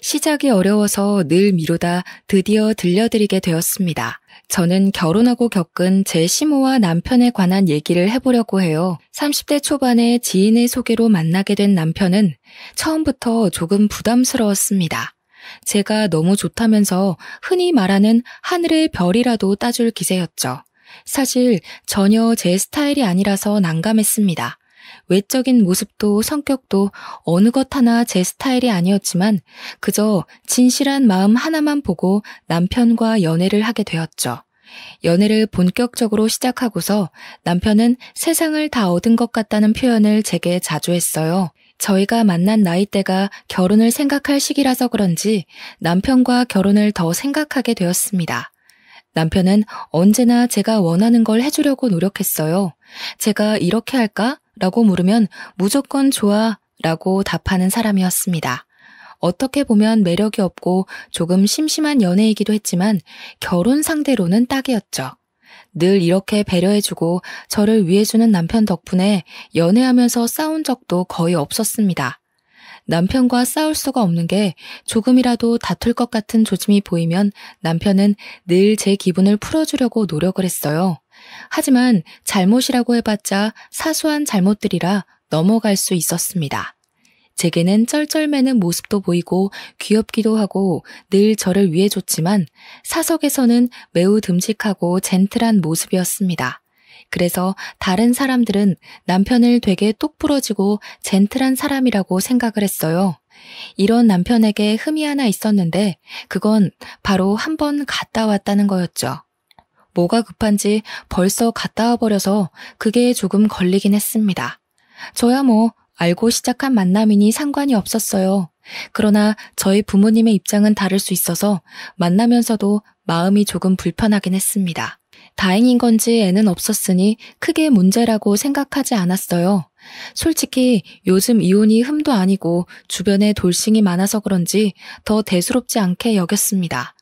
시작이 어려워서 늘 미루다 드디어 들려드리게 되었습니다. 저는 결혼하고 겪은 제 시모와 남편에 관한 얘기를 해보려고 해요. 30대 초반에 지인의 소개로 만나게 된 남편은 처음부터 조금 부담스러웠습니다. 제가 너무 좋다면서 흔히 말하는 하늘의 별이라도 따줄 기세였죠. 사실 전혀 제 스타일이 아니라서 난감했습니다. 외적인 모습도 성격도 어느 것 하나 제 스타일이 아니었지만 그저 진실한 마음 하나만 보고 남편과 연애를 하게 되었죠. 연애를 본격적으로 시작하고서 남편은 세상을 다 얻은 것 같다는 표현을 제게 자주 했어요. 저희가 만난 나이대가 결혼을 생각할 시기라서 그런지 남편과 결혼을 더 생각하게 되었습니다. 남편은 언제나 제가 원하는 걸 해주려고 노력했어요. 제가 이렇게 할까? 라고 물으면 무조건 좋아 라고 답하는 사람이었습니다. 어떻게 보면 매력이 없고 조금 심심한 연애이기도 했지만 결혼 상대로는 딱이었죠. 늘 이렇게 배려해주고 저를 위해주는 남편 덕분에 연애하면서 싸운 적도 거의 없었습니다. 남편과 싸울 수가 없는 게 조금이라도 다툴 것 같은 조짐이 보이면 남편은 늘 제 기분을 풀어주려고 노력을 했어요. 하지만 잘못이라고 해봤자 사소한 잘못들이라 넘어갈 수 있었습니다. 제게는 쩔쩔매는 모습도 보이고 귀엽기도 하고 늘 저를 위해줬지만 사석에서는 매우 듬직하고 젠틀한 모습이었습니다. 그래서 다른 사람들은 남편을 되게 똑부러지고 젠틀한 사람이라고 생각을 했어요. 이런 남편에게 흠이 하나 있었는데 그건 바로 한 번 갔다 왔다는 거였죠. 뭐가 급한지 벌써 갔다 와버려서 그게 조금 걸리긴 했습니다. 저야 뭐 알고 시작한 만남이니 상관이 없었어요. 그러나 저희 부모님의 입장은 다를 수 있어서 만나면서도 마음이 조금 불편하긴 했습니다. 다행인 건지 애는 없었으니 크게 문제라고 생각하지 않았어요. 솔직히 요즘 이혼이 흠도 아니고 주변에 돌싱이 많아서 그런지 더 대수롭지 않게 여겼습니다.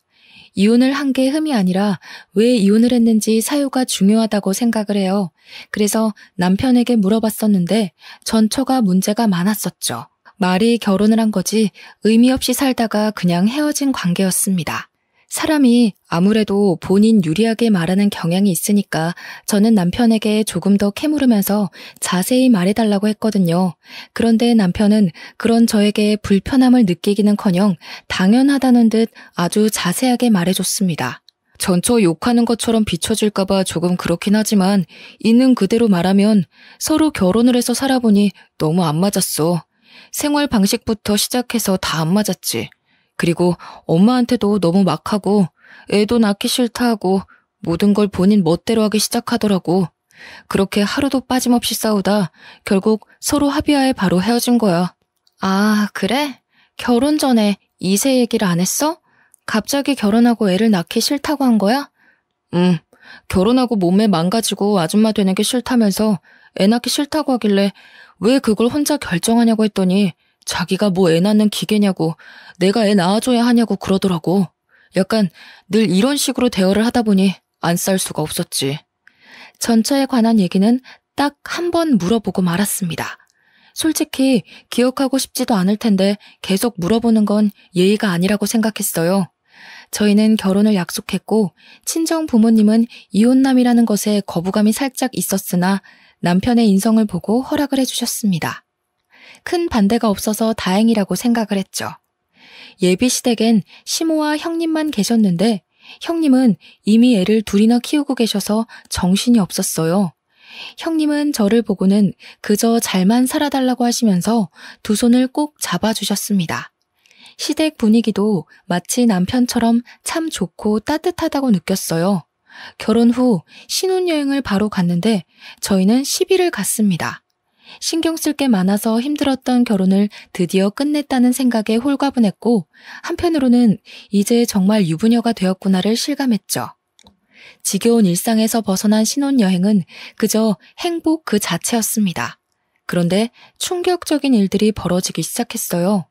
이혼을 한 게 흠이 아니라 왜 이혼을 했는지 사유가 중요하다고 생각을 해요. 그래서 남편에게 물어봤었는데 전처가 문제가 많았었죠. 말이 결혼을 한 거지 의미 없이 살다가 그냥 헤어진 관계였습니다. 사람이 아무래도 본인 유리하게 말하는 경향이 있으니까 저는 남편에게 조금 더 캐물으면서 자세히 말해달라고 했거든요. 그런데 남편은 그런 저에게 불편함을 느끼기는커녕 당연하다는 듯 아주 자세하게 말해줬습니다. 전처 욕하는 것처럼 비춰질까봐 조금 그렇긴 하지만 있는 그대로 말하면 서로 결혼을 해서 살아보니 너무 안 맞았어. 생활 방식부터 시작해서 다 안 맞았지. 그리고 엄마한테도 너무 막하고 애도 낳기 싫다 하고 모든 걸 본인 멋대로 하기 시작하더라고. 그렇게 하루도 빠짐없이 싸우다 결국 서로 합의하에 바로 헤어진 거야. 아, 그래? 결혼 전에 이세 얘기를 안 했어? 갑자기 결혼하고 애를 낳기 싫다고 한 거야? 응. 결혼하고 몸매 망가지고 아줌마 되는 게 싫다면서 애 낳기 싫다고 하길래 왜 그걸 혼자 결정하냐고 했더니 자기가 뭐 애 낳는 기계냐고 내가 애 낳아줘야 하냐고 그러더라고. 약간 늘 이런 식으로 대화를 하다 보니 안 쌀 수가 없었지. 전처에 관한 얘기는 딱 한 번 물어보고 말았습니다. 솔직히 기억하고 싶지도 않을 텐데 계속 물어보는 건 예의가 아니라고 생각했어요. 저희는 결혼을 약속했고 친정 부모님은 이혼남이라는 것에 거부감이 살짝 있었으나 남편의 인성을 보고 허락을 해주셨습니다. 큰 반대가 없어서 다행이라고 생각을 했죠. 예비시댁엔 시모와 형님만 계셨는데 형님은 이미 애를 둘이나 키우고 계셔서 정신이 없었어요. 형님은 저를 보고는 그저 잘만 살아달라고 하시면서 두 손을 꼭 잡아주셨습니다. 시댁 분위기도 마치 남편처럼 참 좋고 따뜻하다고 느꼈어요. 결혼 후 신혼여행을 바로 갔는데 저희는 10일을 갔습니다. 신경 쓸 게 많아서 힘들었던 결혼을 드디어 끝냈다는 생각에 홀가분했고 한편으로는 이제 정말 유부녀가 되었구나를 실감했죠. 지겨운 일상에서 벗어난 신혼여행은 그저 행복 그 자체였습니다. 그런데 충격적인 일들이 벌어지기 시작했어요.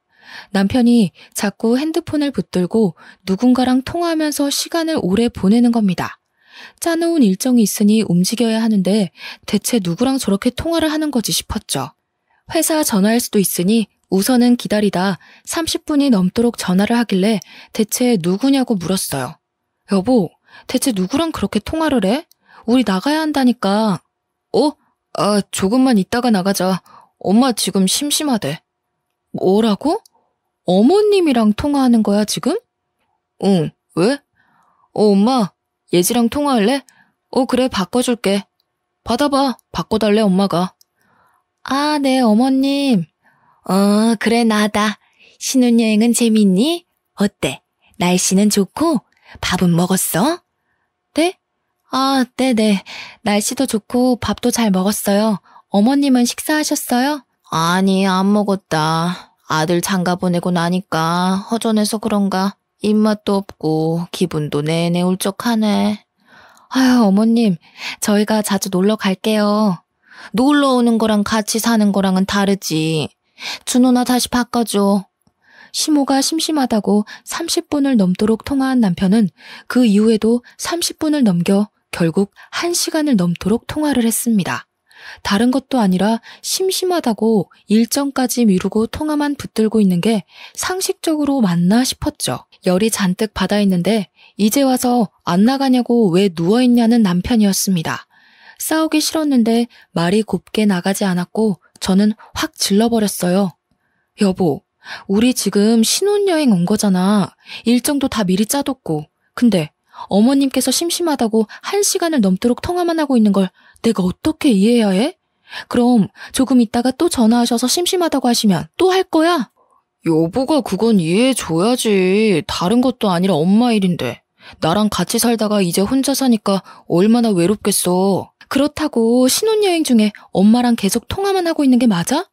남편이 자꾸 핸드폰을 붙들고 누군가랑 통화하면서 시간을 오래 보내는 겁니다. 짜놓은 일정이 있으니 움직여야 하는데 대체 누구랑 저렇게 통화를 하는 거지 싶었죠. 회사 전화일 수도 있으니 우선은 기다리다 30분이 넘도록 전화를 하길래 대체 누구냐고 물었어요. 여보, 대체 누구랑 그렇게 통화를 해? 우리 나가야 한다니까. 조금만 있다가 나가자. 엄마 지금 심심하대. 뭐라고? 어머님이랑 통화하는 거야, 지금? 응, 왜? 엄마, 예지랑 통화할래? 그래, 바꿔줄게. 받아봐, 바꿔달래, 엄마가. 아, 네, 어머님. 그래, 나다. 신혼여행은 재밌니? 어때? 날씨는 좋고? 밥은 먹었어? 네? 아, 네네. 날씨도 좋고 밥도 잘 먹었어요. 어머님은 식사하셨어요? 아니, 안 먹었다. 아들 장가 보내고 나니까 허전해서 그런가 입맛도 없고 기분도 내내 울적하네. 아유, 어머님, 저희가 자주 놀러 갈게요. 놀러 오는 거랑 같이 사는 거랑은 다르지. 준호나 다시 바꿔줘. 시모가 심심하다고 30분을 넘도록 통화한 남편은 그 이후에도 30분을 넘겨 결국 1시간을 넘도록 통화를 했습니다. 다른 것도 아니라 심심하다고 일정까지 미루고 통화만 붙들고 있는 게 상식적으로 맞나 싶었죠. 열이 잔뜩 받아 있는데 이제 와서 안 나가냐고 왜 누워있냐는 남편이었습니다. 싸우기 싫었는데 말이 곱게 나가지 않았고 저는 확 질러버렸어요. 여보, 우리 지금 신혼여행 온 거잖아. 일정도 다 미리 짜뒀고. 근데 어머님께서 심심하다고 1시간을 넘도록 통화만 하고 있는 걸 내가 어떻게 이해해야 해? 그럼 조금 있다가 또 전화하셔서 심심하다고 하시면 또 할 거야? 여보가 그건 이해해줘야지. 다른 것도 아니라 엄마 일인데. 나랑 같이 살다가 이제 혼자 사니까 얼마나 외롭겠어. 그렇다고 신혼여행 중에 엄마랑 계속 통화만 하고 있는 게 맞아?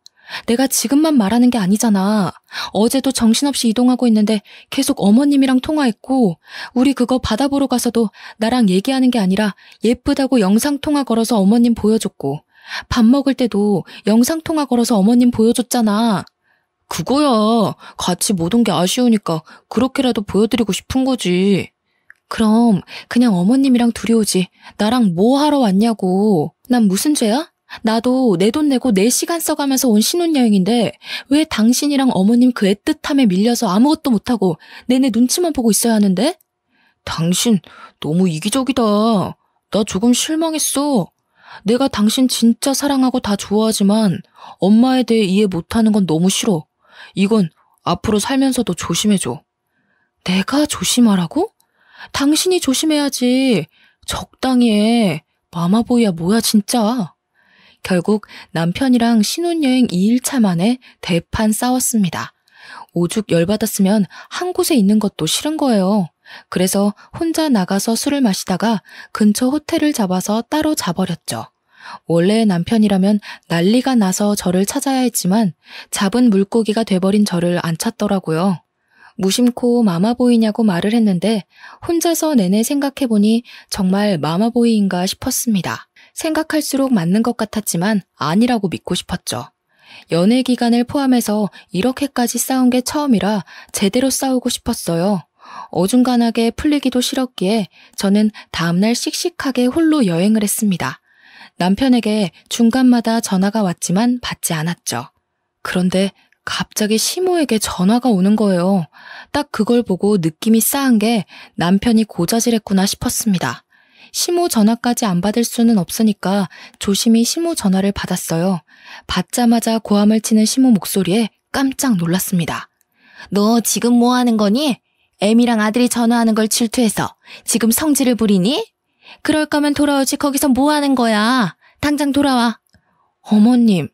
내가 지금만 말하는 게 아니잖아. 어제도 정신없이 이동하고 있는데 계속 어머님이랑 통화했고 우리 그거 바다 보러 가서도 나랑 얘기하는 게 아니라 예쁘다고 영상통화 걸어서 어머님 보여줬고 밥 먹을 때도 영상통화 걸어서 어머님 보여줬잖아. 그거야. 같이 못 온 게 아쉬우니까 그렇게라도 보여드리고 싶은 거지. 그럼 그냥 어머님이랑 둘이 오지. 나랑 뭐 하러 왔냐고. 난 무슨 죄야? 나도 내 돈 내고 내 시간 써가면서 온 신혼여행인데 왜 당신이랑 어머님 그 애틋함에 밀려서 아무것도 못하고 내내 눈치만 보고 있어야 하는데? 당신 너무 이기적이다. 나 조금 실망했어. 내가 당신 진짜 사랑하고 다 좋아하지만 엄마에 대해 이해 못하는 건 너무 싫어. 이건 앞으로 살면서도 조심해줘. 내가 조심하라고? 당신이 조심해야지. 적당히 해. 마마보이야 뭐야 진짜. 결국 남편이랑 신혼여행 2일차 만에 대판 싸웠습니다. 오죽 열받았으면 한 곳에 있는 것도 싫은 거예요. 그래서 혼자 나가서 술을 마시다가 근처 호텔을 잡아서 따로 자버렸죠. 원래 남편이라면 난리가 나서 저를 찾아야 했지만 잡은 물고기가 돼버린 저를 안 찾더라고요. 무심코 마마보이냐고 말을 했는데 혼자서 내내 생각해보니 정말 마마보이인가 싶었습니다. 생각할수록 맞는 것 같았지만 아니라고 믿고 싶었죠. 연애 기간을 포함해서 이렇게까지 싸운 게 처음이라 제대로 싸우고 싶었어요. 어중간하게 풀리기도 싫었기에 저는 다음날 씩씩하게 홀로 여행을 했습니다. 남편에게 중간마다 전화가 왔지만 받지 않았죠. 그런데 갑자기 시모에게 전화가 오는 거예요. 딱 그걸 보고 느낌이 싸한 게 남편이 고자질했구나 싶었습니다. 시모 전화까지 안 받을 수는 없으니까 조심히 시모 전화를 받았어요. 받자마자 고함을 치는 시모 목소리에 깜짝 놀랐습니다. 너 지금 뭐 하는 거니? 애미랑 아들이 전화하는 걸 질투해서 지금 성질을 부리니? 그럴 거면 돌아오지 거기서 뭐 하는 거야? 당장 돌아와. 어머님,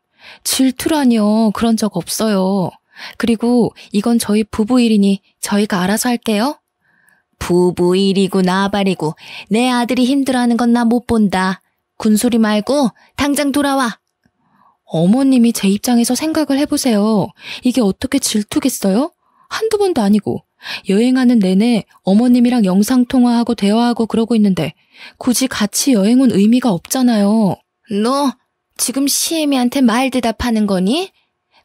질투라니요. 그런 적 없어요. 그리고 이건 저희 부부 일이니 저희가 알아서 할게요. 부부 일이고 나발이고 내 아들이 힘들어하는 건 나 못 본다. 군소리 말고 당장 돌아와. 어머님이 제 입장에서 생각을 해보세요. 이게 어떻게 질투겠어요? 한두 번도 아니고 여행하는 내내 어머님이랑 영상통화하고 대화하고 그러고 있는데 굳이 같이 여행 온 의미가 없잖아요. 너 지금 시애미한테 말 대답하는 거니?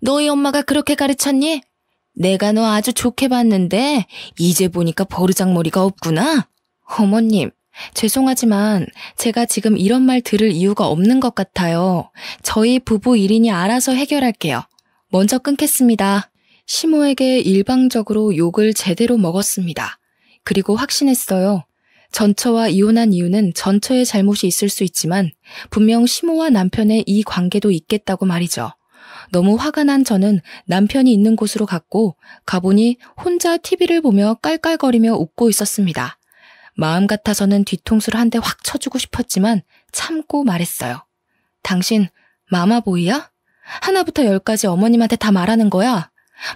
너희 엄마가 그렇게 가르쳤니? 내가 너 아주 좋게 봤는데 이제 보니까 버르장머리가 없구나. 어머님, 죄송하지만 제가 지금 이런 말 들을 이유가 없는 것 같아요. 저희 부부 1인이 알아서 해결할게요. 먼저 끊겠습니다. 시모에게 일방적으로 욕을 제대로 먹었습니다. 그리고 확신했어요. 전처와 이혼한 이유는 전처의 잘못이 있을 수 있지만 분명 시모와 남편의 이 관계도 있겠다고 말이죠. 너무 화가 난 저는 남편이 있는 곳으로 갔고 가보니 혼자 TV를 보며 깔깔거리며 웃고 있었습니다. 마음 같아서는 뒤통수를 한 대 확 쳐주고 싶었지만 참고 말했어요. 당신 마마보이야? 하나부터 열까지 어머님한테 다 말하는 거야?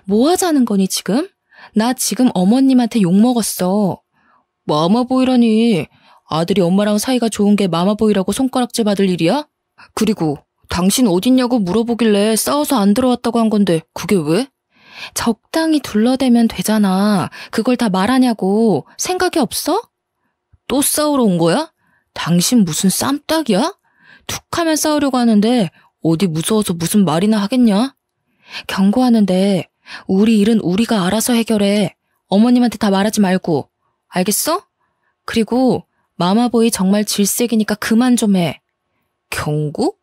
뭐 하자는 거니 지금? 나 지금 어머님한테 욕먹었어. 마마보이라니. 아들이 엄마랑 사이가 좋은 게 마마보이라고 손가락질 받을 일이야? 그리고 당신 어딨냐고 물어보길래 싸워서 안 들어왔다고 한 건데 그게 왜? 적당히 둘러대면 되잖아. 그걸 다 말하냐고. 생각이 없어? 또 싸우러 온 거야? 당신 무슨 쌈딱이야? 툭하면 싸우려고 하는데 어디 무서워서 무슨 말이나 하겠냐? 경고하는데 우리 일은 우리가 알아서 해결해. 어머님한테 다 말하지 말고. 알겠어? 그리고 마마보이 정말 질색이니까 그만 좀 해. 경고?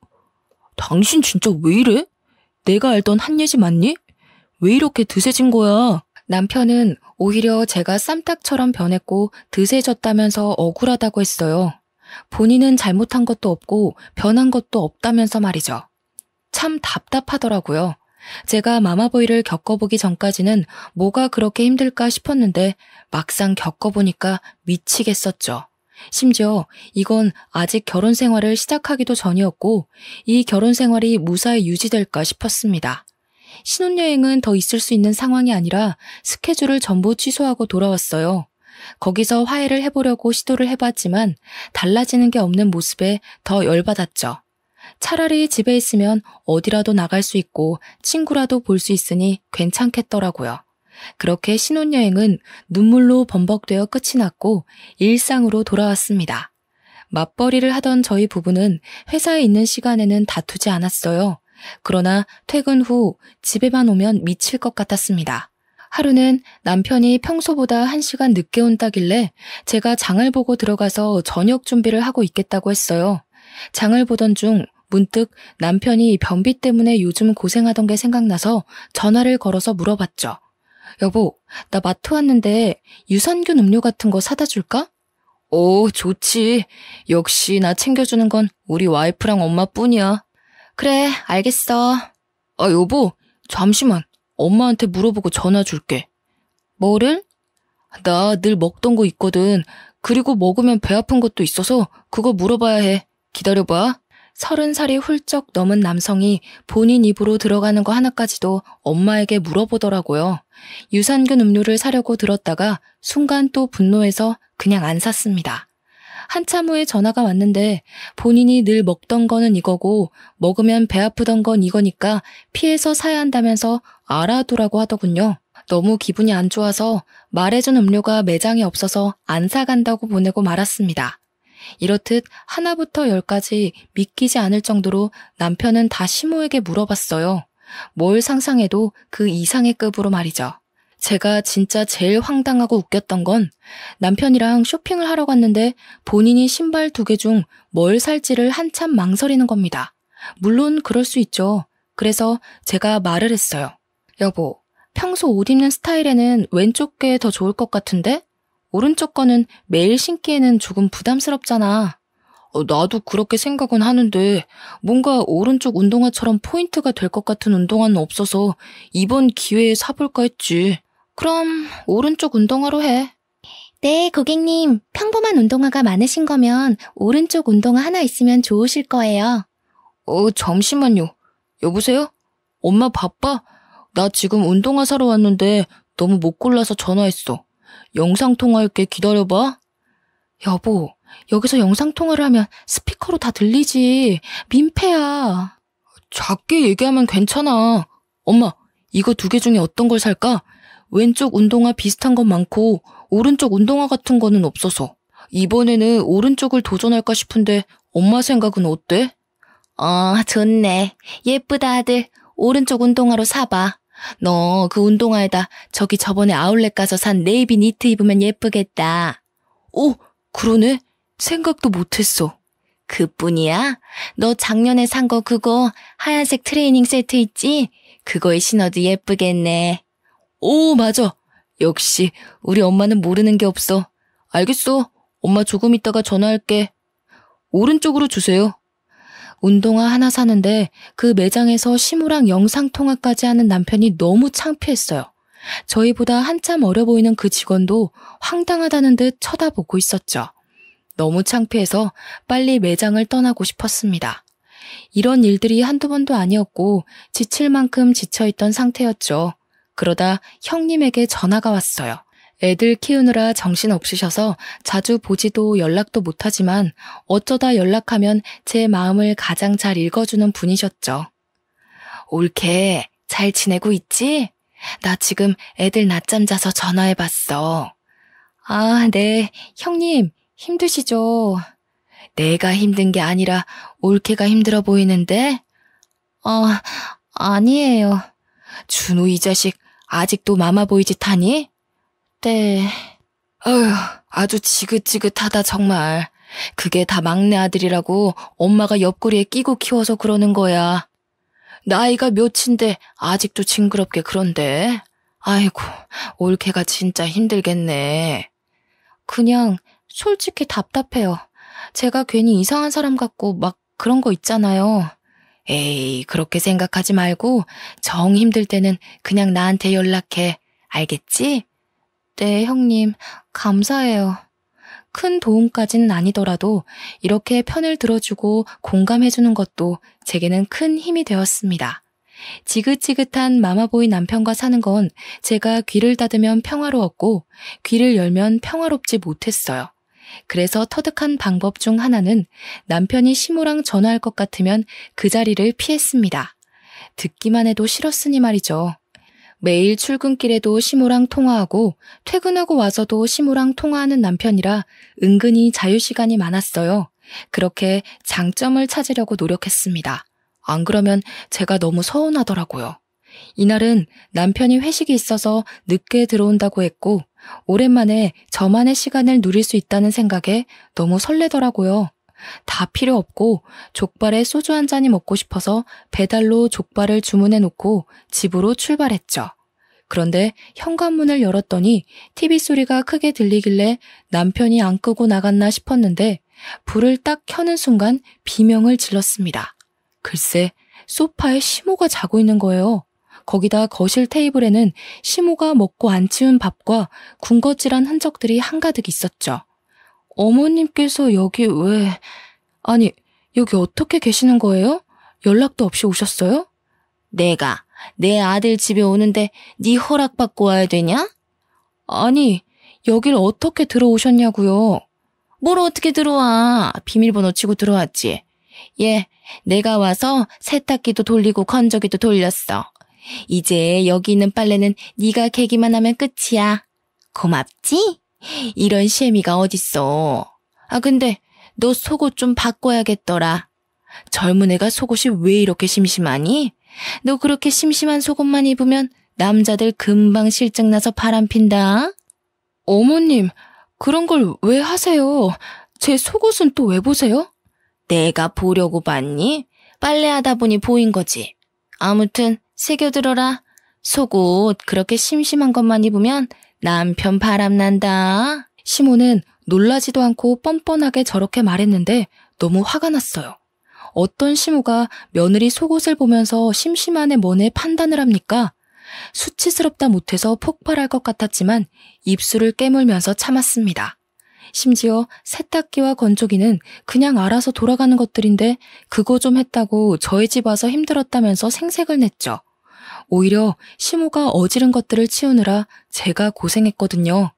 당신 진짜 왜 이래? 내가 알던 한예지 맞니? 왜 이렇게 드세진 거야? 남편은 오히려 제가 쌈딱처럼 변했고 드세졌다면서 억울하다고 했어요. 본인은 잘못한 것도 없고 변한 것도 없다면서 말이죠. 참 답답하더라고요. 제가 마마보이를 겪어보기 전까지는 뭐가 그렇게 힘들까 싶었는데 막상 겪어보니까 미치겠었죠. 심지어 이건 아직 결혼 생활을 시작하기도 전이었고 이 결혼 생활이 무사히 유지될까 싶었습니다. 신혼여행은 더 있을 수 있는 상황이 아니라 스케줄을 전부 취소하고 돌아왔어요. 거기서 화해를 해보려고 시도를 해봤지만 달라지는 게 없는 모습에 더 열받았죠. 차라리 집에 있으면 어디라도 나갈 수 있고 친구라도 볼 수 있으니 괜찮겠더라고요. 그렇게 신혼여행은 눈물로 범벅되어 끝이 났고 일상으로 돌아왔습니다. 맞벌이를 하던 저희 부부는 회사에 있는 시간에는 다투지 않았어요. 그러나 퇴근 후 집에만 오면 미칠 것 같았습니다. 하루는 남편이 평소보다 1시간 늦게 온다길래 제가 장을 보고 들어가서 저녁 준비를 하고 있겠다고 했어요. 장을 보던 중 문득 남편이 변비 때문에 요즘 고생하던 게 생각나서 전화를 걸어서 물어봤죠. 여보, 나 마트 왔는데 유산균 음료 같은 거 사다 줄까? 오, 좋지. 역시 나 챙겨주는 건 우리 와이프랑 엄마뿐이야. 그래, 알겠어. 아, 여보, 잠시만. 엄마한테 물어보고 전화 줄게. 뭐를? 나 늘 먹던 거 있거든. 그리고 먹으면 배 아픈 것도 있어서 그거 물어봐야 해. 기다려봐. 30살이 훌쩍 넘은 남성이 본인 입으로 들어가는 거 하나까지도 엄마에게 물어보더라고요. 유산균 음료를 사려고 들었다가 순간 또 분노해서 그냥 안 샀습니다. 한참 후에 전화가 왔는데 본인이 늘 먹던 거는 이거고 먹으면 배 아프던 건 이거니까 피해서 사야 한다면서 알아두라고 하더군요. 너무 기분이 안 좋아서 말해준 음료가 매장에 없어서 안 사간다고 보내고 말았습니다. 이렇듯 하나부터 10까지 믿기지 않을 정도로 남편은 다 시모에게 물어봤어요. 뭘 상상해도 그 이상의 급으로 말이죠. 제가 진짜 제일 황당하고 웃겼던 건 남편이랑 쇼핑을 하러 갔는데 본인이 신발 2개 중 뭘 살지를 한참 망설이는 겁니다. 물론 그럴 수 있죠. 그래서 제가 말을 했어요. 여보, 평소 옷 입는 스타일에는 왼쪽 게 더 좋을 것 같은데? 오른쪽 거는 매일 신기에는 조금 부담스럽잖아. 나도 그렇게 생각은 하는데 뭔가 오른쪽 운동화처럼 포인트가 될 것 같은 운동화는 없어서 이번 기회에 사볼까 했지. 그럼 오른쪽 운동화로 해. 네, 고객님. 평범한 운동화가 많으신 거면 오른쪽 운동화 하나 있으면 좋으실 거예요. 잠시만요. 여보세요? 엄마 바빠? 나 지금 운동화 사러 왔는데 너무 못 골라서 전화했어. 영상통화할게. 기다려봐. 여보, 여기서 영상통화를 하면 스피커로 다 들리지. 민폐야. 작게 얘기하면 괜찮아. 엄마, 이거 2개 중에 어떤 걸 살까? 왼쪽 운동화 비슷한 건 많고 오른쪽 운동화 같은 거는 없어서. 이번에는 오른쪽을 도전할까 싶은데 엄마 생각은 어때? 좋네. 예쁘다 아들. 오른쪽 운동화로 사봐. 너 그 운동화에다 저번에 아울렛 가서 산 네이비 니트 입으면 예쁘겠다. 오, 그러네. 생각도 못했어. 그뿐이야? 너 작년에 산 거 그거 하얀색 트레이닝 세트 있지? 그거에 신어도 예쁘겠네. 오, 맞아. 역시 우리 엄마는 모르는 게 없어. 알겠어. 엄마 조금 있다가 전화할게. 오른쪽으로 주세요. 운동화 하나 사는데 그 매장에서 시무랑 영상통화까지 하는 남편이 너무 창피했어요. 저희보다 한참 어려 보이는 그 직원도 황당하다는 듯 쳐다보고 있었죠. 너무 창피해서 빨리 매장을 떠나고 싶었습니다. 이런 일들이 한두 번도 아니었고 지칠 만큼 지쳐있던 상태였죠. 그러다 형님에게 전화가 왔어요. 애들 키우느라 정신없으셔서 자주 보지도 연락도 못하지만 어쩌다 연락하면 제 마음을 가장 잘 읽어주는 분이셨죠. 올케, 잘 지내고 있지? 나 지금 애들 낮잠 자서 전화해봤어. 아, 네. 형님, 힘드시죠? 내가 힘든 게 아니라 올케가 힘들어 보이는데? 아니에요. 준우 이 자식 아직도 마마보이 짓 하니? 네. 어휴, 아주 지긋지긋하다 정말. 그게 다 막내 아들이라고 엄마가 옆구리에 끼고 키워서 그러는 거야. 나이가 몇인데 아직도 징그럽게 그런데. 아이고, 올케가 진짜 힘들겠네. 그냥 솔직히 답답해요. 제가 괜히 이상한 사람 같고 막 그런 거 있잖아요. 에이, 그렇게 생각하지 말고 정 힘들 때는 그냥 나한테 연락해. 알겠지? 네, 형님. 감사해요. 큰 도움까지는 아니더라도 이렇게 편을 들어주고 공감해주는 것도 제게는 큰 힘이 되었습니다. 지긋지긋한 마마보이 남편과 사는 건 제가 귀를 닫으면 평화로웠고 귀를 열면 평화롭지 못했어요. 그래서 터득한 방법 중 하나는 남편이 시무랑 전화할 것 같으면 그 자리를 피했습니다. 듣기만 해도 싫었으니 말이죠. 매일 출근길에도 시무랑 통화하고 퇴근하고 와서도 시무랑 통화하는 남편이라 은근히 자유시간이 많았어요. 그렇게 장점을 찾으려고 노력했습니다. 안 그러면 제가 너무 서운하더라고요. 이날은 남편이 회식이 있어서 늦게 들어온다고 했고 오랜만에 저만의 시간을 누릴 수 있다는 생각에 너무 설레더라고요. 다 필요 없고 족발에 소주 한 잔이 먹고 싶어서 배달로 족발을 주문해 놓고 집으로 출발했죠. 그런데 현관문을 열었더니 TV 소리가 크게 들리길래 남편이 안 끄고 나갔나 싶었는데 불을 딱 켜는 순간 비명을 질렀습니다. 글쎄, 소파에 시모가 자고 있는 거예요. 거기다 거실 테이블에는 시모가 먹고 안 치운 밥과 군것질한 흔적들이 한가득 있었죠. 어머님께서 여기 왜... 아니, 여기 어떻게 계시는 거예요? 연락도 없이 오셨어요? 내가 내 아들 집에 오는데 네 허락받고 와야 되냐? 아니, 여길 어떻게 들어오셨냐고요? 뭘 어떻게 들어와? 비밀번호 치고 들어왔지. 얘, 내가 와서 세탁기도 돌리고 건조기도 돌렸어. 이제 여기 있는 빨래는 네가 개기만 하면 끝이야. 고맙지? 이런 시애미가 어딨어. 아, 근데 너 속옷 좀 바꿔야겠더라. 젊은 애가 속옷이 왜 이렇게 심심하니? 너 그렇게 심심한 속옷만 입으면 남자들 금방 실증나서 바람핀다. 어머님, 그런 걸 왜 하세요? 제 속옷은 또 왜 보세요? 내가 보려고 봤니? 빨래하다 보니 보인 거지. 아무튼 새겨들어라. 속옷 그렇게 심심한 것만 입으면 남편 바람난다. 시모는 놀라지도 않고 뻔뻔하게 저렇게 말했는데 너무 화가 났어요. 어떤 시모가 며느리 속옷을 보면서 심심하네 뭐네 판단을 합니까? 수치스럽다 못해서 폭발할 것 같았지만 입술을 깨물면서 참았습니다. 심지어 세탁기와 건조기는 그냥 알아서 돌아가는 것들인데 그거 좀 했다고 저희 집 와서 힘들었다면서 생색을 냈죠. 오히려 시모가 어지른 것들을 치우느라 제가 고생했거든요.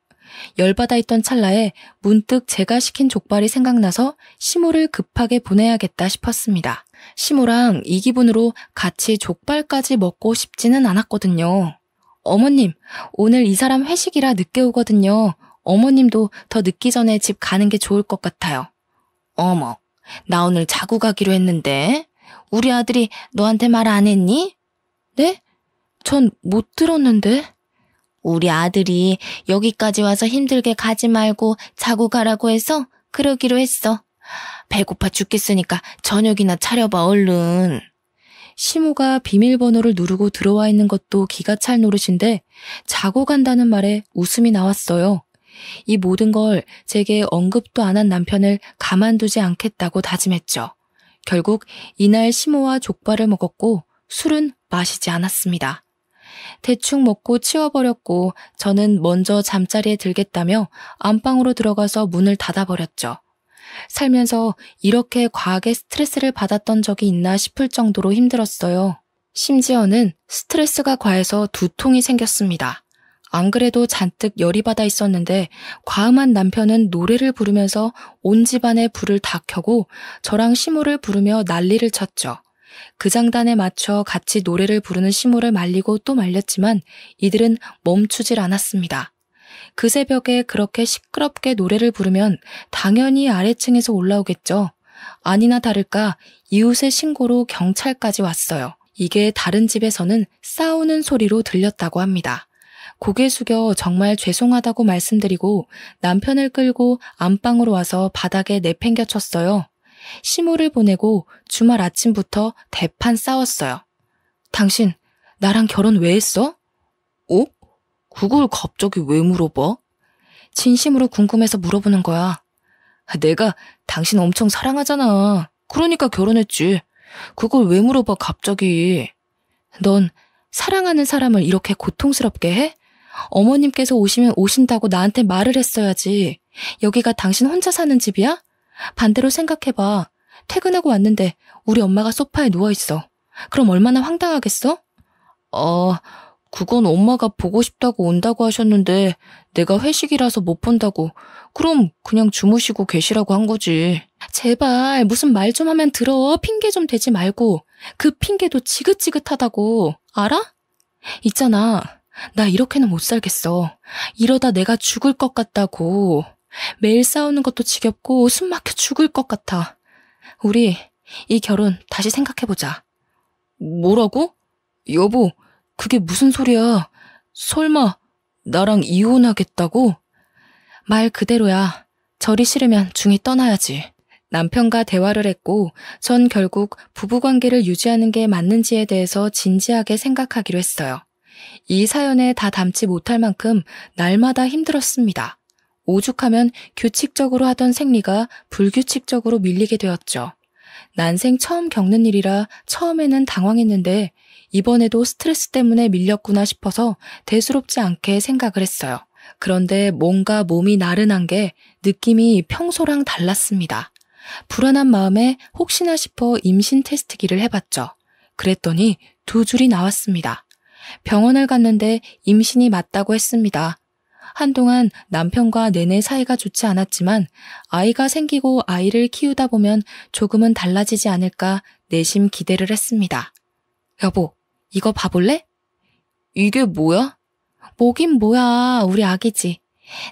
열받아 있던 찰나에 문득 제가 시킨 족발이 생각나서 시모를 급하게 보내야겠다 싶었습니다. 시모랑 이 기분으로 같이 족발까지 먹고 싶지는 않았거든요. 어머님, 오늘 이 사람 회식이라 늦게 오거든요. 어머님도 더 늦기 전에 집 가는 게 좋을 것 같아요. 어머, 나 오늘 자고 가기로 했는데 우리 아들이 너한테 말 안 했니? 네? 전 못 들었는데. 우리 아들이 여기까지 와서 힘들게 가지 말고 자고 가라고 해서 그러기로 했어. 배고파 죽겠으니까 저녁이나 차려봐 얼른. 시모가 비밀번호를 누르고 들어와 있는 것도 기가 찰 노릇인데 자고 간다는 말에 웃음이 나왔어요. 이 모든 걸 제게 언급도 안 한 남편을 가만두지 않겠다고 다짐했죠. 결국 이날 시모와 족발을 먹었고 술은 마시지 않았습니다. 대충 먹고 치워버렸고 저는 먼저 잠자리에 들겠다며 안방으로 들어가서 문을 닫아버렸죠. 살면서 이렇게 과하게 스트레스를 받았던 적이 있나 싶을 정도로 힘들었어요. 심지어는 스트레스가 과해서 두통이 생겼습니다. 안 그래도 잔뜩 열이 받아 있었는데 과음한 남편은 노래를 부르면서 온 집안의 불을 다 켜고 저랑 시모를 부르며 난리를 쳤죠. 그 장단에 맞춰 같이 노래를 부르는 시모를 말리고 또 말렸지만 이들은 멈추질 않았습니다. 그 새벽에 그렇게 시끄럽게 노래를 부르면 당연히 아래층에서 올라오겠죠. 아니나 다를까 이웃의 신고로 경찰까지 왔어요. 이게 다른 집에서는 싸우는 소리로 들렸다고 합니다. 고개 숙여 정말 죄송하다고 말씀드리고 남편을 끌고 안방으로 와서 바닥에 내팽겨쳤어요. 시모를 보내고 주말 아침부터 대판 싸웠어요. 당신 나랑 결혼 왜 했어? 어? 그걸 갑자기 왜 물어봐? 진심으로 궁금해서 물어보는 거야. 내가 당신 엄청 사랑하잖아. 그러니까 결혼했지. 그걸 왜 물어봐 갑자기. 넌 사랑하는 사람을 이렇게 고통스럽게 해? 어머님께서 오시면 오신다고 나한테 말을 했어야지. 여기가 당신 혼자 사는 집이야? 반대로 생각해봐. 퇴근하고 왔는데 우리 엄마가 소파에 누워있어. 그럼 얼마나 황당하겠어? 그건 엄마가 보고 싶다고 온다고 하셨는데 내가 회식이라서 못 본다고. 그럼 그냥 주무시고 계시라고 한 거지. 제발 무슨 말 좀 하면 들어. 핑계 좀 대지 말고. 그 핑계도 지긋지긋하다고. 알아? 있잖아. 나 이렇게는 못 살겠어. 이러다 내가 죽을 것 같다고. 매일 싸우는 것도 지겹고 숨 막혀 죽을 것 같아. 우리 이 결혼 다시 생각해보자. 뭐라고? 여보, 그게 무슨 소리야? 설마 나랑 이혼하겠다고? 말 그대로야. 절이 싫으면 중이 떠나야지. 남편과 대화를 했고 전 결국 부부관계를 유지하는 게 맞는지에 대해서 진지하게 생각하기로 했어요. 이 사연에 다 담지 못할 만큼 날마다 힘들었습니다. 오죽하면 규칙적으로 하던 생리가 불규칙적으로 밀리게 되었죠. 난생 처음 겪는 일이라 처음에는 당황했는데 이번에도 스트레스 때문에 밀렸구나 싶어서 대수롭지 않게 생각을 했어요. 그런데 뭔가 몸이 나른한 게 느낌이 평소랑 달랐습니다. 불안한 마음에 혹시나 싶어 임신 테스트기를 해봤죠. 그랬더니 2줄이 나왔습니다. 병원을 갔는데 임신이 맞다고 했습니다. 한동안 남편과 내내 사이가 좋지 않았지만 아이가 생기고 아이를 키우다 보면 조금은 달라지지 않을까 내심 기대를 했습니다. 여보, 이거 봐볼래? 이게 뭐야? 뭐긴 뭐야, 우리 아기지.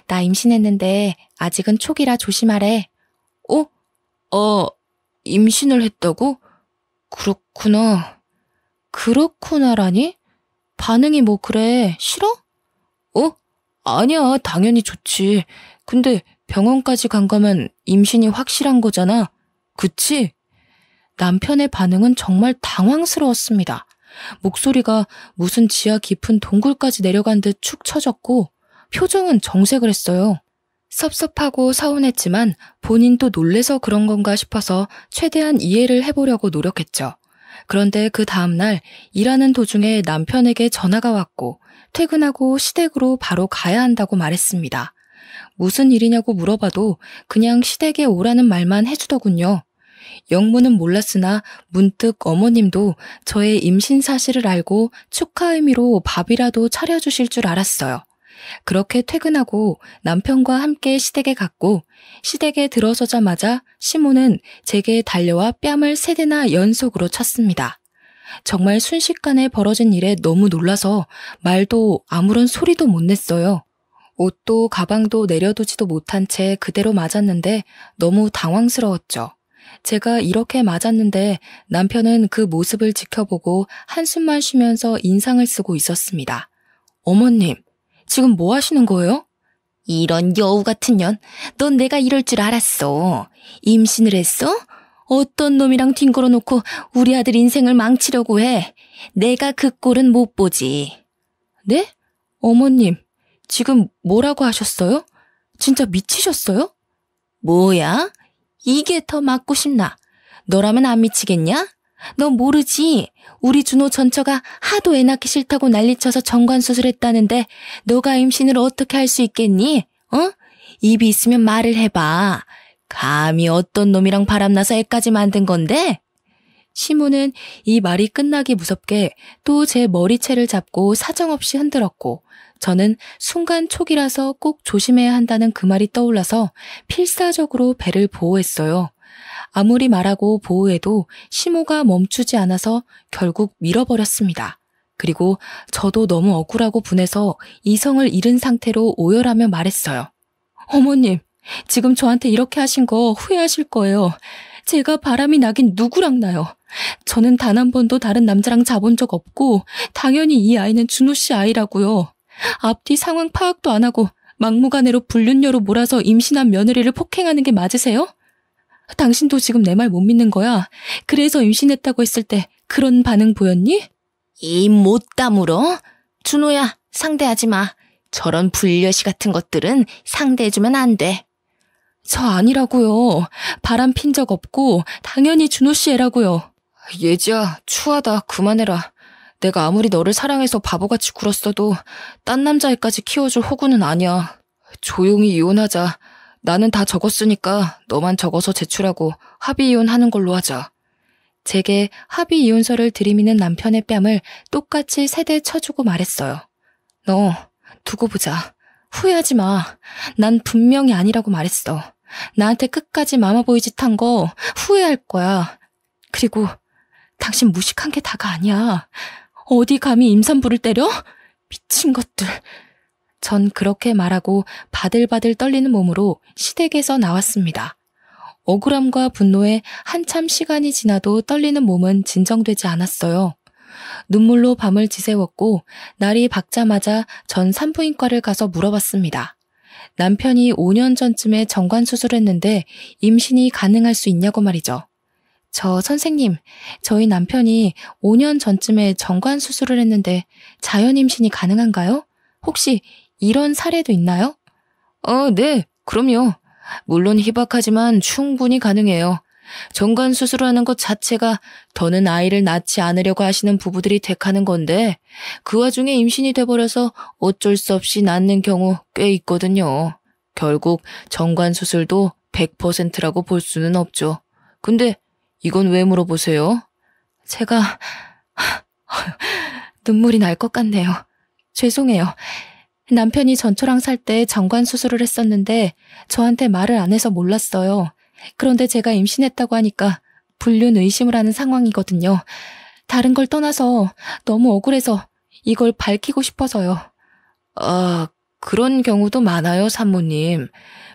나 임신했는데 아직은 초기라 조심하래. 임신을 했다고? 그렇구나. 그렇구나라니? 반응이 뭐 그래, 싫어? 아니야, 당연히 좋지. 근데 병원까지 간 거면 임신이 확실한 거잖아. 그치? 남편의 반응은 정말 당황스러웠습니다. 목소리가 무슨 지하 깊은 동굴까지 내려간 듯 축 처졌고 표정은 정색을 했어요. 섭섭하고 서운했지만 본인도 놀래서 그런 건가 싶어서 최대한 이해를 해보려고 노력했죠. 그런데 그 다음날 일하는 도중에 남편에게 전화가 왔고 퇴근하고 시댁으로 바로 가야 한다고 말했습니다. 무슨 일이냐고 물어봐도 그냥 시댁에 오라는 말만 해주더군요. 영문은 몰랐으나 문득 어머님도 저의 임신 사실을 알고 축하 의미로 밥이라도 차려주실 줄 알았어요. 그렇게 퇴근하고 남편과 함께 시댁에 갔고 시댁에 들어서자마자 시모는 제게 달려와 뺨을 3대나 연속으로 쳤습니다. 정말 순식간에 벌어진 일에 너무 놀라서 말도 아무런 소리도 못 냈어요. 옷도 가방도 내려두지도 못한 채 그대로 맞았는데 너무 당황스러웠죠. 제가 이렇게 맞았는데 남편은 그 모습을 지켜보고 한숨만 쉬면서 인상을 쓰고 있었습니다. 어머님, 지금 뭐 하시는 거예요? 이런 여우 같은 년, 넌 내가 이럴 줄 알았어. 임신을 했어? 어떤 놈이랑 뒹굴어 놓고 우리 아들 인생을 망치려고 해. 내가 그 꼴은 못 보지. 네? 어머님, 지금 뭐라고 하셨어요? 진짜 미치셨어요? 뭐야? 이게 더 맞고 싶나? 너라면 안 미치겠냐? 너 모르지? 우리 준호 전처가 하도 애 낳기 싫다고 난리쳐서 정관수술했다는데 너가 임신을 어떻게 할 수 있겠니? 어? 입이 있으면 말을 해봐. 감히 어떤 놈이랑 바람나서 애까지 만든 건데? 시모는 이 말이 끝나기 무섭게 또 제 머리채를 잡고 사정없이 흔들었고 저는 순간 촉이라서 꼭 조심해야 한다는 그 말이 떠올라서 필사적으로 배를 보호했어요. 아무리 말하고 보호해도 시모가 멈추지 않아서 결국 밀어버렸습니다. 그리고 저도 너무 억울하고 분해서 이성을 잃은 상태로 오열하며 말했어요. 어머님, 지금 저한테 이렇게 하신 거 후회하실 거예요. 제가 바람이 나긴 누구랑 나요. 저는 단 한 번도 다른 남자랑 자본 적 없고 당연히 이 아이는 준호 씨 아이라고요. 앞뒤 상황 파악도 안 하고 막무가내로 불륜녀로 몰아서 임신한 며느리를 폭행하는 게 맞으세요? 당신도 지금 내 말 못 믿는 거야. 그래서 임신했다고 했을 때 그런 반응 보였니? 입 못 다물어? 준호야, 상대하지 마. 저런 불려시 같은 것들은 상대해주면 안 돼. 저 아니라고요. 바람 핀 적 없고 당연히 준호 씨 애라고요. 예지야, 추하다. 그만해라. 내가 아무리 너를 사랑해서 바보같이 굴었어도 딴 남자애까지 키워줄 호구는 아니야. 조용히 이혼하자. 나는 다 적었으니까 너만 적어서 제출하고 합의 이혼하는 걸로 하자. 제게 합의 이혼서를 들이미는 남편의 뺨을 똑같이 세대 쳐주고 말했어요. 너 두고 보자. 후회하지 마. 난 분명히 아니라고 말했어. 나한테 끝까지 마마보이 짓 한 거 후회할 거야. 그리고 당신 무식한 게 다가 아니야. 어디 감히 임산부를 때려? 미친 것들. 전 그렇게 말하고 바들바들 떨리는 몸으로 시댁에서 나왔습니다. 억울함과 분노에 한참 시간이 지나도 떨리는 몸은 진정되지 않았어요. 눈물로 밤을 지새웠고 날이 밝자마자 전 산부인과를 가서 물어봤습니다. 남편이 5년 전쯤에 정관수술했는데 임신이 가능할 수 있냐고 말이죠. 저 선생님, 저희 남편이 5년 전쯤에 정관수술을 했는데 자연 임신이 가능한가요? 혹시 이런 사례도 있나요? 네, 그럼요. 물론 희박하지만 충분히 가능해요. 정관수술을 하는 것 자체가 더는 아이를 낳지 않으려고 하시는 부부들이 택하는 건데 그 와중에 임신이 돼버려서 어쩔 수 없이 낳는 경우 꽤 있거든요. 결국 정관수술도 100%라고 볼 수는 없죠. 근데 이건 왜 물어보세요? 제가 눈물이 날 것 같네요. 죄송해요. 남편이 전초랑 살 때 정관수술을 했었는데 저한테 말을 안 해서 몰랐어요. 그런데 제가 임신했다고 하니까 불륜 의심을 하는 상황이거든요. 다른 걸 떠나서 너무 억울해서 이걸 밝히고 싶어서요. 아, 그런 경우도 많아요, 산모님.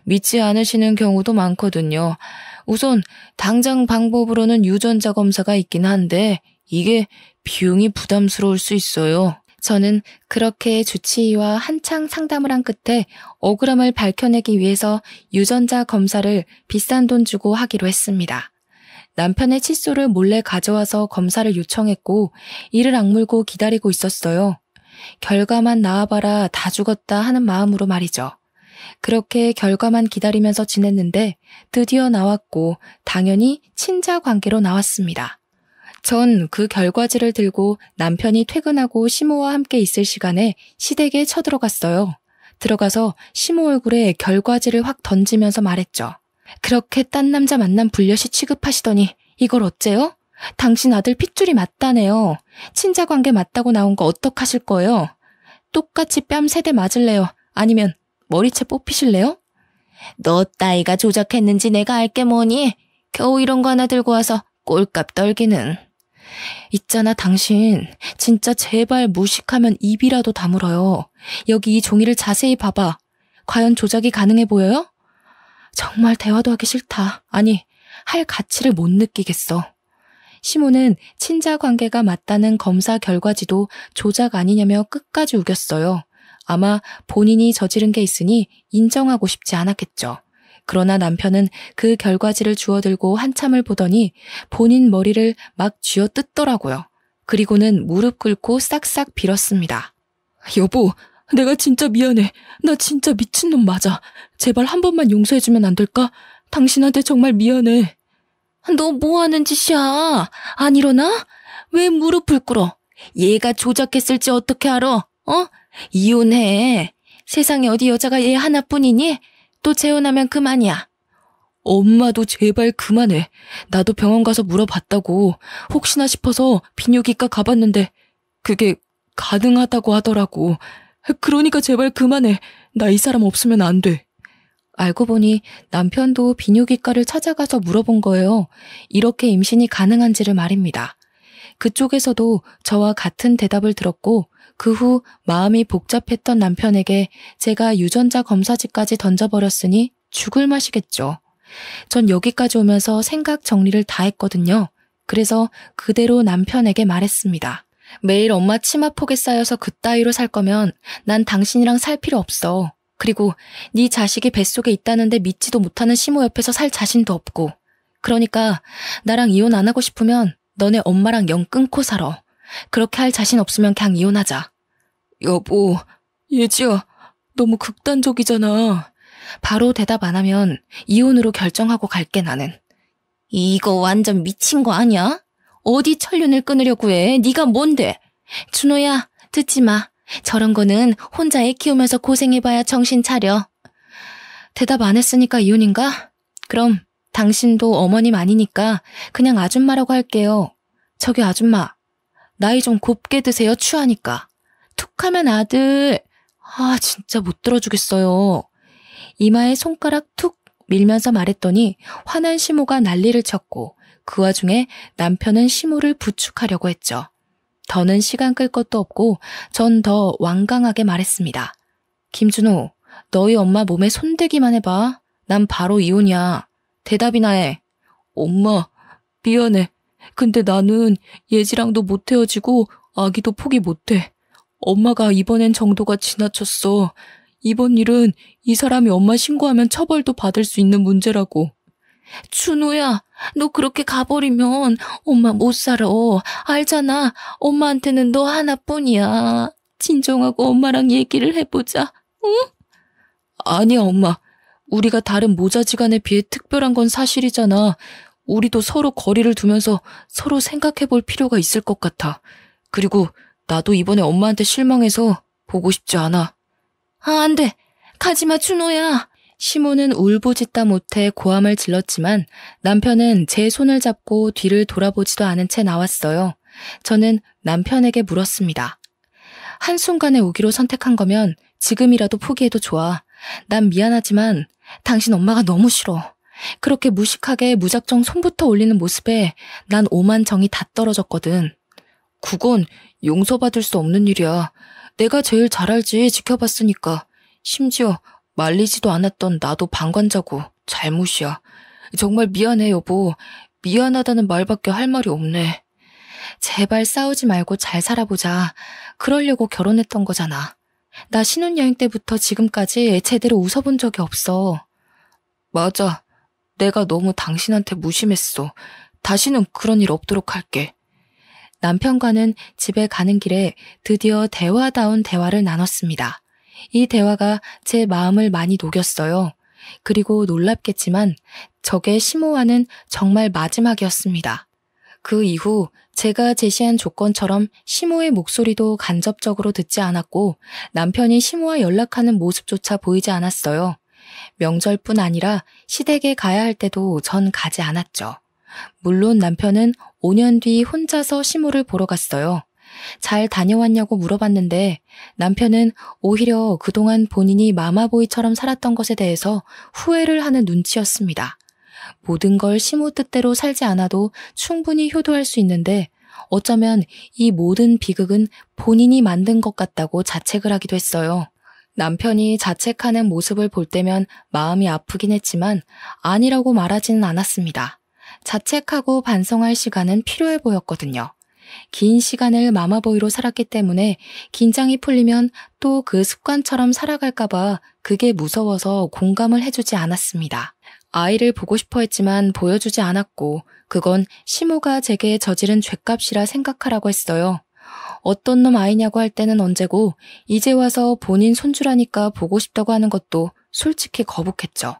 믿지 않으시는 경우도 많거든요. 우선 당장 방법으로는 유전자 검사가 있긴 한데 이게 비용이 부담스러울 수 있어요. 저는 그렇게 주치의와 한창 상담을 한 끝에 억울함을 밝혀내기 위해서 유전자 검사를 비싼 돈 주고 하기로 했습니다. 남편의 칫솔을 몰래 가져와서 검사를 요청했고 이를 악물고 기다리고 있었어요. 결과만 나와봐라 다 죽었다 하는 마음으로 말이죠. 그렇게 결과만 기다리면서 지냈는데 드디어 나왔고 당연히 친자 관계로 나왔습니다. 전 그 결과지를 들고 남편이 퇴근하고 시모와 함께 있을 시간에 시댁에 쳐들어갔어요. 들어가서 시모 얼굴에 결과지를 확 던지면서 말했죠. 그렇게 딴 남자 만남 불려시 취급하시더니 이걸 어째요? 당신 아들 핏줄이 맞다네요. 친자관계 맞다고 나온 거 어떡하실 거예요? 똑같이 뺨 3대 맞을래요? 아니면 머리채 뽑히실래요? 너 따위가 조작했는지 내가 알게 뭐니? 겨우 이런 거 하나 들고 와서 꼴값 떨기는. 있잖아 당신 진짜 제발 무식하면 입이라도 다물어요. 여기 이 종이를 자세히 봐봐. 과연 조작이 가능해 보여요? 정말 대화도 하기 싫다. 아니 할 가치를 못 느끼겠어. 시모는 친자 관계가 맞다는 검사 결과지도 조작 아니냐며 끝까지 우겼어요. 아마 본인이 저지른 게 있으니 인정하고 싶지 않았겠죠. 그러나 남편은 그 결과지를 주워들고 한참을 보더니 본인 머리를 막 쥐어뜯더라고요. 그리고는 무릎 꿇고 싹싹 빌었습니다. 여보, 내가 진짜 미안해. 나 진짜 미친놈 맞아. 제발 한 번만 용서해주면 안 될까? 당신한테 정말 미안해. 너 뭐하는 짓이야? 안 일어나? 왜 무릎을 꿇어? 얘가 조작했을지 어떻게 알아? 이혼해. 세상에 어디 여자가 얘 하나뿐이니? 또 재혼하면 그만이야. 엄마도 제발 그만해. 나도 병원 가서 물어봤다고. 혹시나 싶어서 비뇨기과 가봤는데 그게 가능하다고 하더라고. 그러니까 제발 그만해. 나 이 사람 없으면 안 돼. 알고 보니 남편도 비뇨기과를 찾아가서 물어본 거예요. 이렇게 임신이 가능한지를 말입니다. 그쪽에서도 저와 같은 대답을 들었고 그 후 마음이 복잡했던 남편에게 제가 유전자 검사지까지 던져버렸으니 죽을 맛이겠죠. 전 여기까지 오면서 생각 정리를 다 했거든요. 그래서 그대로 남편에게 말했습니다. 매일 엄마 치마폭에 쌓여서 그따위로 살 거면 난 당신이랑 살 필요 없어. 그리고 네 자식이 뱃속에 있다는데 믿지도 못하는 시모 옆에서 살 자신도 없고. 그러니까 나랑 이혼 안 하고 싶으면 너네 엄마랑 영 끊고 살아. 그렇게 할 자신 없으면 그냥 이혼하자. 여보, 예지야, 너무 극단적이잖아. 바로 대답 안 하면 이혼으로 결정하고 갈게 나는. 이거 완전 미친 거 아니야? 어디 천륜을 끊으려고 해? 네가 뭔데? 준호야, 듣지 마. 저런 거는 혼자 애 키우면서 고생해봐야 정신 차려. 대답 안 했으니까 이혼인가? 그럼 당신도 어머님 아니니까 그냥 아줌마라고 할게요. 저기 아줌마, 나이 좀 곱게 드세요, 추하니까. 툭하면 아들. 진짜 못 들어주겠어요. 이마에 손가락 툭 밀면서 말했더니 화난 시모가 난리를 쳤고 그 와중에 남편은 시모를 부축하려고 했죠. 더는 시간 끌 것도 없고 전 더 완강하게 말했습니다. 김준호, 너희 엄마 몸에 손대기만 해봐. 난 바로 이혼이야. 대답이나 해. 엄마, 미안해. 근데 나는 예지랑도 못 헤어지고 아기도 포기 못해. 엄마가 이번엔 정도가 지나쳤어. 이번 일은 이 사람이 엄마 신고하면 처벌도 받을 수 있는 문제라고. 준호야, 너 그렇게 가버리면 엄마 못 살아. 알잖아. 엄마한테는 너 하나뿐이야. 진정하고 엄마랑 얘기를 해보자. 응? 아니야, 엄마. 우리가 다른 모자지간에 비해 특별한 건 사실이잖아. 우리도 서로 거리를 두면서 서로 생각해볼 필요가 있을 것 같아. 그리고 나도 이번에 엄마한테 실망해서 보고 싶지 않아. 안 돼. 가지마, 준호야. 시모는 울부짖다 못해 고함을 질렀지만 남편은 제 손을 잡고 뒤를 돌아보지도 않은 채 나왔어요. 저는 남편에게 물었습니다. 한순간에 오기로 선택한 거면 지금이라도 포기해도 좋아. 난 미안하지만 당신 엄마가 너무 싫어. 그렇게 무식하게 무작정 손부터 올리는 모습에 난 오만 정이 다 떨어졌거든. 그건 용서받을 수 없는 일이야. 내가 제일 잘 알지, 지켜봤으니까. 심지어 말리지도 않았던 나도 방관자고 잘못이야. 정말 미안해, 여보. 미안하다는 말밖에 할 말이 없네. 제발 싸우지 말고 잘 살아보자. 그러려고 결혼했던 거잖아. 나 신혼여행 때부터 지금까지 제대로 웃어본 적이 없어. 맞아. 내가 너무 당신한테 무심했어. 다시는 그런 일 없도록 할게. 남편과는 집에 가는 길에 드디어 대화다운 대화를 나눴습니다. 이 대화가 제 마음을 많이 녹였어요. 그리고 놀랍겠지만 저게 시모와는 정말 마지막이었습니다. 그 이후 제가 제시한 조건처럼 시모의 목소리도 간접적으로 듣지 않았고 남편이 시모와 연락하는 모습조차 보이지 않았어요. 명절뿐 아니라 시댁에 가야 할 때도 전 가지 않았죠. 물론 남편은 5년 뒤 혼자서 시모를 보러 갔어요. 잘 다녀왔냐고 물어봤는데 남편은 오히려 그동안 본인이 마마보이처럼 살았던 것에 대해서 후회를 하는 눈치였습니다. 모든 걸 시모 뜻대로 살지 않아도 충분히 효도할 수 있는데 어쩌면 이 모든 비극은 본인이 만든 것 같다고 자책을 하기도 했어요. 남편이 자책하는 모습을 볼 때면 마음이 아프긴 했지만 아니라고 말하지는 않았습니다. 자책하고 반성할 시간은 필요해 보였거든요. 긴 시간을 마마보이로 살았기 때문에 긴장이 풀리면 또 그 습관처럼 살아갈까봐 그게 무서워서 공감을 해주지 않았습니다. 아이를 보고 싶어 했지만 보여주지 않았고 그건 시모가 제게 저지른 죄값이라 생각하라고 했어요. 어떤 놈 아이냐고 할 때는 언제고 이제 와서 본인 손주라니까 보고 싶다고 하는 것도 솔직히 거북했죠.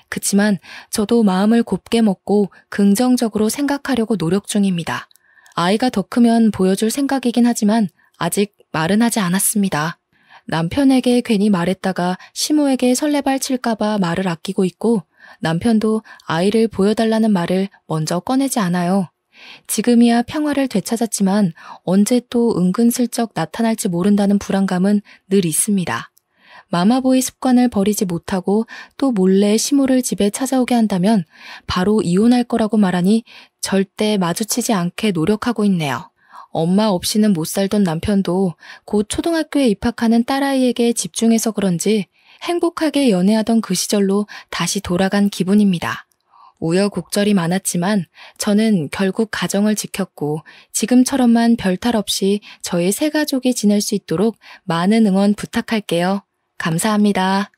그치만 저도 마음을 곱게 먹고 긍정적으로 생각하려고 노력 중입니다. 아이가 더 크면 보여줄 생각이긴 하지만 아직 말은 하지 않았습니다. 남편에게 괜히 말했다가 시모에게 설레발 칠까봐 말을 아끼고 있고 남편도 아이를 보여달라는 말을 먼저 꺼내지 않아요. 지금이야 평화를 되찾았지만 언제 또 은근슬쩍 나타날지 모른다는 불안감은 늘 있습니다. 마마보이 습관을 버리지 못하고 또 몰래 시모를 집에 찾아오게 한다면 바로 이혼할 거라고 말하니 절대 마주치지 않게 노력하고 있네요. 엄마 없이는 못 살던 남편도 곧 초등학교에 입학하는 딸아이에게 집중해서 그런지 행복하게 연애하던 그 시절로 다시 돌아간 기분입니다. 우여곡절이 많았지만 저는 결국 가정을 지켰고 지금처럼만 별탈 없이 저희 세 가족이 지낼 수 있도록 많은 응원 부탁할게요. 감사합니다.